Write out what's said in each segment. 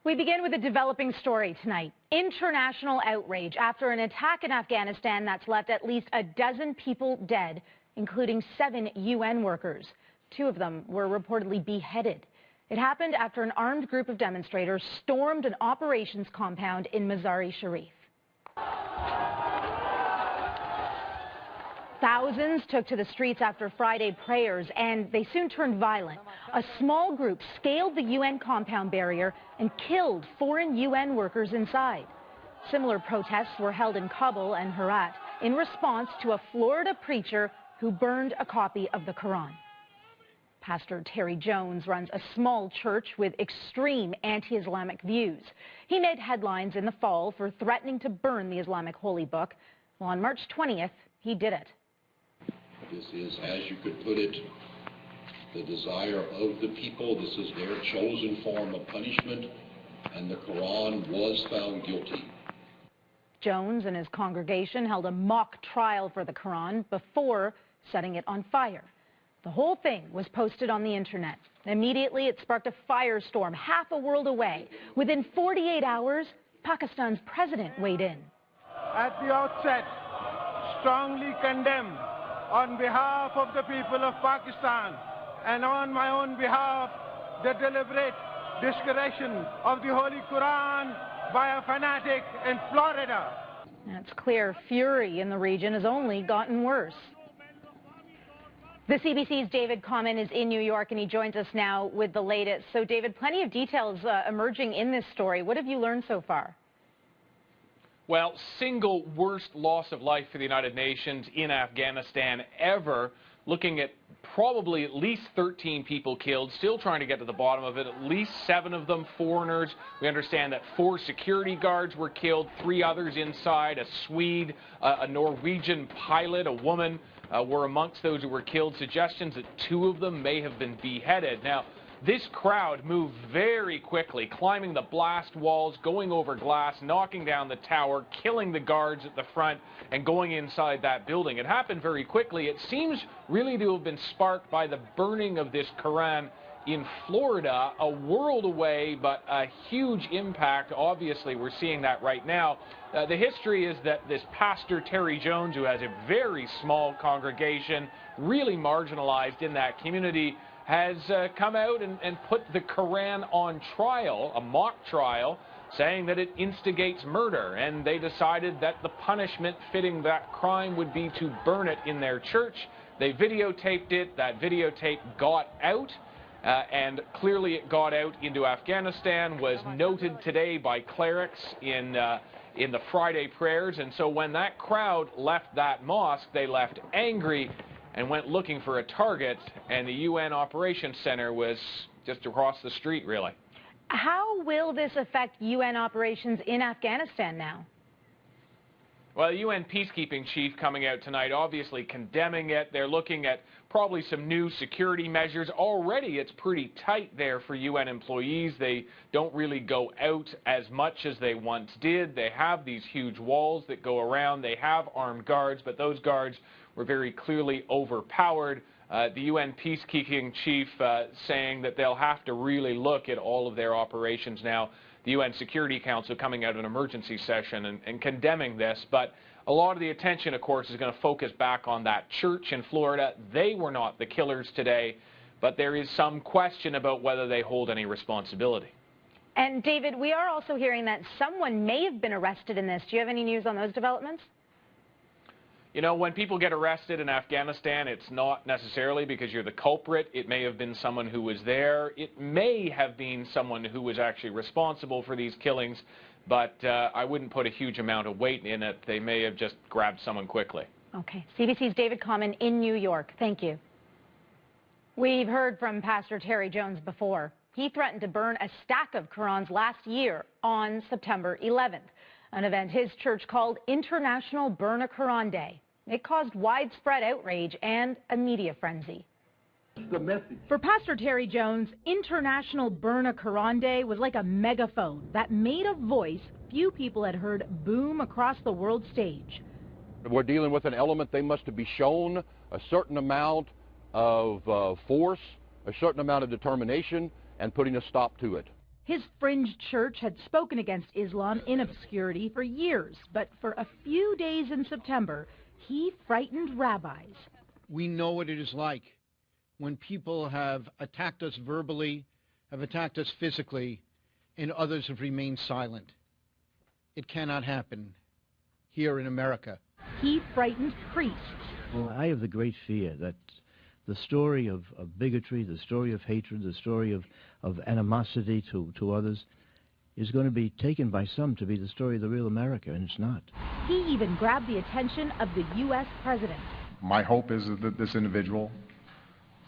We begin with a developing story tonight. International outrage after an attack in Afghanistan that's left at least a dozen people dead, including 7 UN workers. 2 of them were reportedly beheaded. It happened after an armed group of demonstrators stormed an operations compound in Mazar-e-Sharif. Thousands took to the streets after Friday prayers, and they soon turned violent. A small group scaled the UN compound barrier and killed foreign UN workers inside. Similar protests were held in Kabul and Herat in response to a Florida preacher who burned a copy of the Quran. Pastor Terry Jones runs a small church with extreme anti-Islamic views. He made headlines in the fall for threatening to burn the Islamic holy book. Well, on March 20th, he did it. This is, as you could put it, the desire of the people. This is their chosen form of punishment, and the Quran was found guilty. Jones and his congregation held a mock trial for the Quran before setting it on fire. The whole thing was posted on the internet. Immediately, it sparked a firestorm half a world away. Within 48 hours, Pakistan's president weighed in. At the outset, strongly condemn on behalf of the people of Pakistan and on my own behalf the deliberate discretion of the Holy Quran by a fanatic in Florida. It's clear fury in the region has only gotten worse. The CBC's David Common is in New York, and he joins us now with the latest. So, David, plenty of details emerging in this story. What have you learned so far? Well, single worst loss of life for the United Nations in Afghanistan ever. Looking at probably at least 13 people killed, still trying to get to the bottom of it. At least 7 of them foreigners. We understand that 4 security guards were killed, 3 others inside. A Swede, a Norwegian pilot, a woman were amongst those who were killed. Suggestions that 2 of them may have been beheaded. Now, this crowd moved very quickly, climbing the blast walls, going over glass, knocking down the tower, killing the guards at the front, and going inside that building. It happened very quickly. It seems really to have been sparked by the burning of this Quran in Florida, a world away, but a huge impact. Obviously, we're seeing that right now. The history is that this Pastor Terry Jones, who has a very small congregation, really marginalized in that community, has come out and put the Quran on trial, a mock trial, saying that it instigates murder. And they decided that the punishment fitting that crime would be to burn it in their church. They videotaped it. That videotape got out. And clearly it got out into Afghanistan, was noted today by clerics in the Friday prayers. And so when that crowd left that mosque, they left angry and went looking for a target, and the UN Operations Center was just across the street, really. How will this affect UN operations in Afghanistan now? Well, the UN peacekeeping chief coming out tonight, obviously condemning it. They're looking at probably some new security measures. Already it's pretty tight there for UN employees. They don't really go out as much as they once did. They have these huge walls that go around. They have armed guards, but those guards were very clearly overpowered. The UN peacekeeping chief saying that they'll have to really look at all of their operations now. The UN Security Council coming out of an emergency session and condemning this. But a lot of the attention, of course, is going to focus back on that church in Florida. They were not the killers today, but there is some question about whether they hold any responsibility. And, David, we are also hearing that someone may have been arrested in this. Do you have any news on those developments? You know, when people get arrested in Afghanistan, it's not necessarily because you're the culprit. It may have been someone who was there. It may have been someone who was actually responsible for these killings, but I wouldn't put a huge amount of weight in it. They may have just grabbed someone quickly. Okay. CBC's David Common in New York. Thank you. We've heard from Pastor Terry Jones before. He threatened to burn a stack of Qurans last year on September 11th, an event his church called International Burn a Quran Day. It caused widespread outrage and a media frenzy. For Pastor Terry Jones, International Burn a Quran Day was like a megaphone that made a voice few people had heard boom across the world stage. We're dealing with an element. They must be shown a certain amount of force, a certain amount of determination, and putting a stop to it. His fringe church had spoken against Islam in obscurity for years, but for a few days in September, he frightened rabbis. We know what it is like when people have attacked us verbally, have attacked us physically, and others have remained silent. It cannot happen here in America. He frightened priests. Well, I have the great fear that the story of bigotry, the story of hatred, the story of animosity to others is going to be taken by some to be the story of the real America, and it's not. He even grabbed the attention of the U.S. president. My hope is that this individual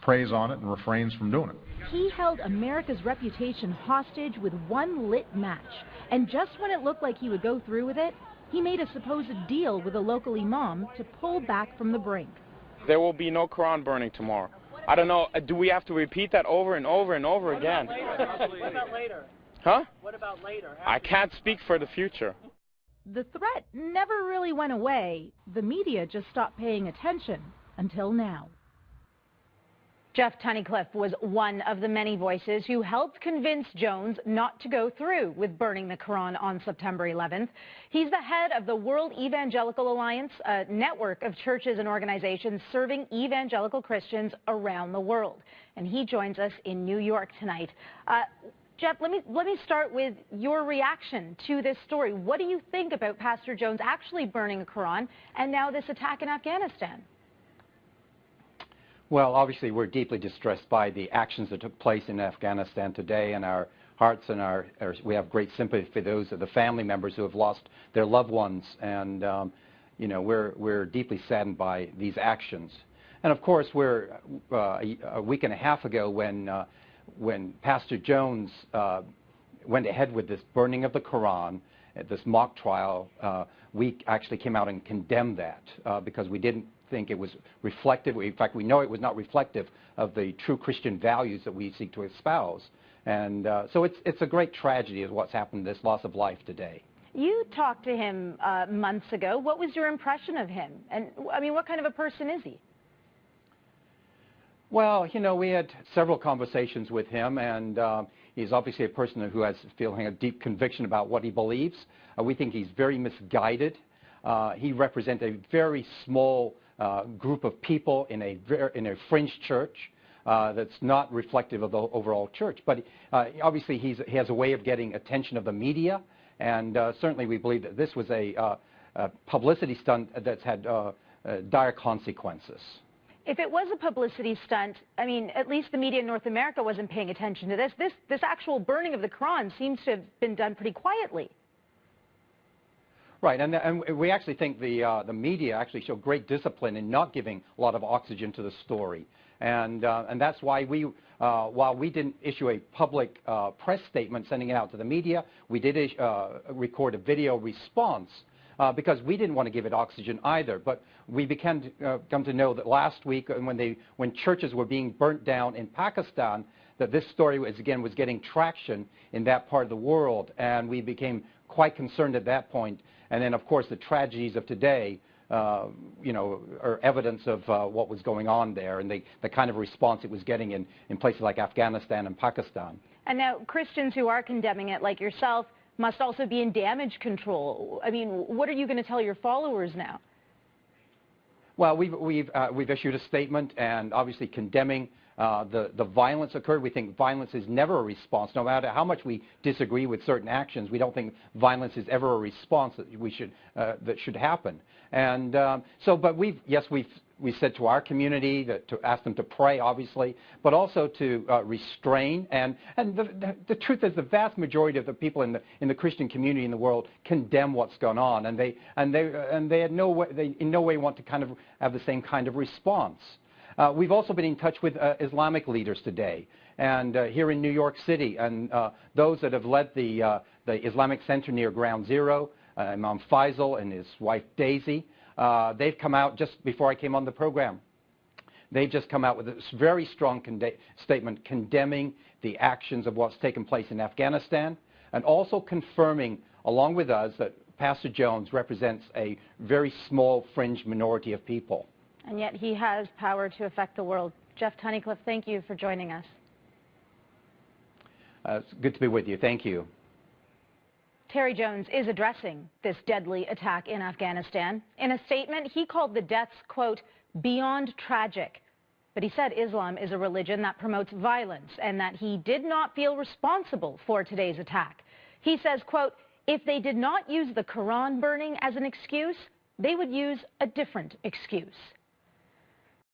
preys on it and refrains from doing it. He held America's reputation hostage with one lit match, and just when it looked like he would go through with it, he made a supposed deal with a local imam to pull back from the brink. There will be no Quran burning tomorrow. I don't know, do we have to repeat that over and over and over again? What about later? Huh? What about later? I can't speak for the future. The threat never really went away. The media just stopped paying attention until now. Geoff Tunnicliffe was one of the many voices who helped convince Jones not to go through with burning the Quran on September 11th. He's the head of the World Evangelical Alliance, a network of churches and organizations serving evangelical Christians around the world. And he joins us in New York tonight. Geoff, let me start with your reaction to this story. What do you think about Pastor Jones actually burning a Quran and now this attack in Afghanistan? Well, obviously, we're deeply distressed by the actions that took place in Afghanistan today, and our hearts and we have great sympathy for those of the family members who have lost their loved ones, and you know, we're deeply saddened by these actions. And of course, we're a week and a half ago when Pastor Jones went ahead with this burning of the Quran, this mock trial, we actually came out and condemned that because we didn't think it was reflective. In fact, we know it was not reflective of the true Christian values that we seek to espouse. And so it's a great tragedy of what's happened, this loss of life today. You talked to him months ago. What was your impression of him? And, I mean, what kind of a person is he? Well, you know, we had several conversations with him, and he's obviously a person who has feeling a deep conviction about what he believes. We think he's very misguided. He represents a very small group of people in a fringe church that's not reflective of the overall church. But obviously he has a way of getting attention of the media, and certainly we believe that this was a publicity stunt that's had dire consequences. If it was a publicity stunt, I mean, at least the media in North America wasn't paying attention to this. This actual burning of the Quran seems to have been done pretty quietly. Right, and we actually think the media actually show great discipline in not giving a lot of oxygen to the story, and that's why we, while we didn't issue a public press statement sending it out to the media, we did record a video response because we didn't want to give it oxygen either. But we began to come to know that last week, when churches were being burnt down in Pakistan, that this story was getting traction in that part of the world, and we became quite concerned at that point. And then, of course, the tragedies of today, you know, are evidence of what was going on there and the kind of response it was getting in places like Afghanistan and Pakistan. And now Christians who are condemning it, like yourself, must also be in damage control. I mean, what are you going to tell your followers now? Well, we've issued a statement and obviously condemning the violence occurred. We think violence is never a response. No matter how much we disagree with certain actions, we don't think violence is ever a response that should happen. And but we said to our community to ask them to pray, obviously, but also to restrain. And the truth is, the vast majority of the people in the Christian community in the world condemn what's gone on, and they in no way want to kind of have the same kind of response. We've also been in touch with Islamic leaders today, and here in New York City, and those that have led the Islamic Center near Ground Zero, Imam Faisal and his wife Daisy. They've come out just before I came on the program. They've just come out with a very strong statement condemning the actions of what's taken place in Afghanistan, and also confirming, along with us, that Pastor Jones represents a very small fringe minority of people. And yet he has power to affect the world. Geoff Tunnicliffe, thank you for joining us. It's good to be with you. Thank you. Terry Jones is addressing this deadly attack in Afghanistan. In a statement, he called the deaths, quote, beyond tragic. But he said Islam is a religion that promotes violence and that he did not feel responsible for today's attack. He says, quote, if they did not use the Quran burning as an excuse, they would use a different excuse.